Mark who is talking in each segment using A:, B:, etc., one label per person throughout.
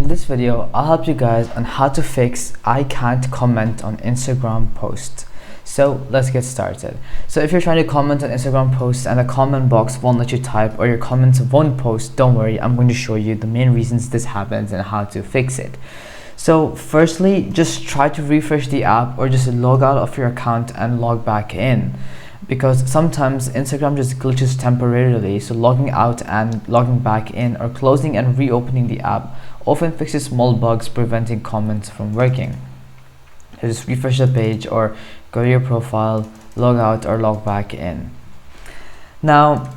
A: this video, I'll help you guys on how to fix I can't comment on Instagram posts. So let's get started. So if you're trying to comment on Instagram posts and the comment box won't let you type or your comments won't post, don't worry, I'm going to show you the main reasons this happens and how to fix it. So firstly, just try to refresh the app or just log out of your account and log back in, because sometimes Instagram just glitches temporarily. So logging out and logging back in or closing and reopening the app often fixes small bugs preventing comments from working. So just refresh the page or go to your profile, log out or log back in. Now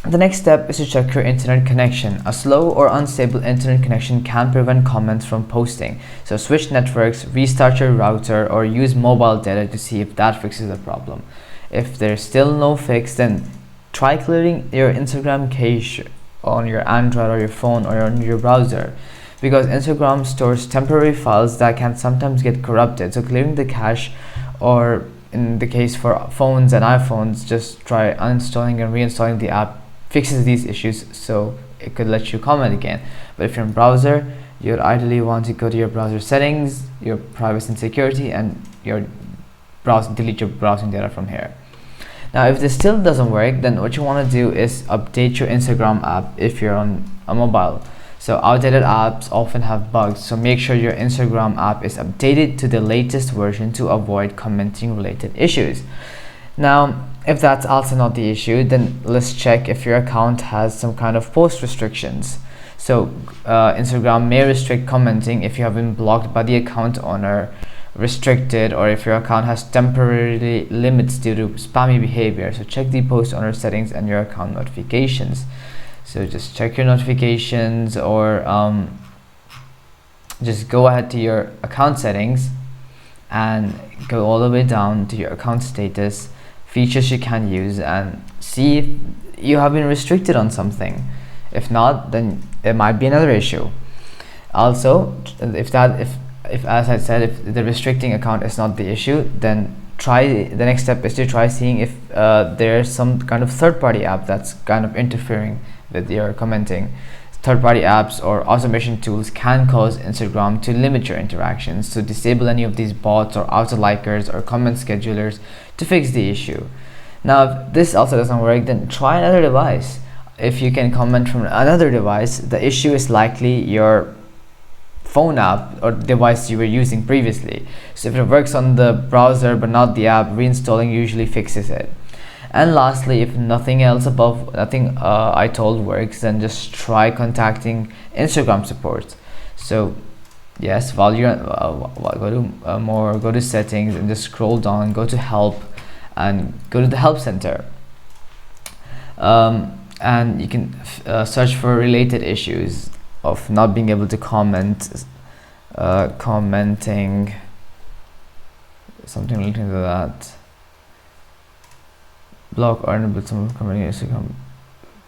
A: the next step is to check your internet connection. A slow or unstable internet connection can prevent comments from posting. So switch networks, restart your router, or use mobile data to see if that fixes the problem. If there's still no fix, then try clearing your Instagram cache on your Android or your phone or on your browser, because Instagram stores temporary files that can sometimes get corrupted. So clearing the cache, or in the case for phones and iPhones, just try uninstalling and reinstalling the app, fixes these issues so it could let you comment again. But if you're in browser, you'd ideally want to go to your browser settings, your privacy and security, and your delete your browsing data from here. Now if this still doesn't work, then what you want to do is update your Instagram app if you're on a mobile. So outdated apps often have bugs, so make sure your Instagram app is updated to the latest version to avoid commenting related issues. Now if that's also not the issue, then let's check if your account has some kind of post restrictions. So Instagram may restrict commenting if you have been blocked by the account owner, restricted, or if your account has temporarily limits due to spammy behavior. So check the post owner settings and your account notifications. So just check your notifications, or just go ahead to your account settings and go all the way down to your account status, features you can use, and see if you have been restricted on something. If not, then it might be another issue. Also, if as I said, if the restricting account is not the issue, then the next step is to try seeing if there's some kind of third-party app that's kind of interfering with your commenting. Third-party apps or automation tools can cause Instagram to limit your interactions. So disable any of these bots or auto-likers or comment schedulers to fix the issue. Now if this also doesn't work, then try another device. If you can comment from another device, the issue is likely your phone app or device you were using previously. So if it works on the browser but not the app, reinstalling usually fixes it. And lastly, if nothing I told works, then just try contacting Instagram support. So yes, while you're go to settings and just scroll down, go to help and go to the help center, and you can search for related issues of not being able to comment, commenting, something related to that, block or enable some commenting Instagram.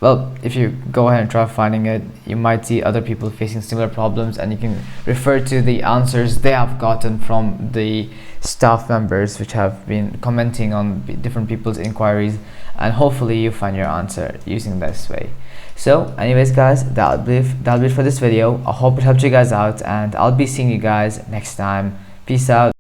A: Well, if you go ahead and try finding it, you might see other people facing similar problems, and you can refer to the answers they have gotten from the staff members which have been commenting on different people's inquiries, and hopefully you find your answer using this way. So anyways guys, that'll be it for this video. I hope it helped you guys out, and I'll be seeing you guys next time. Peace out.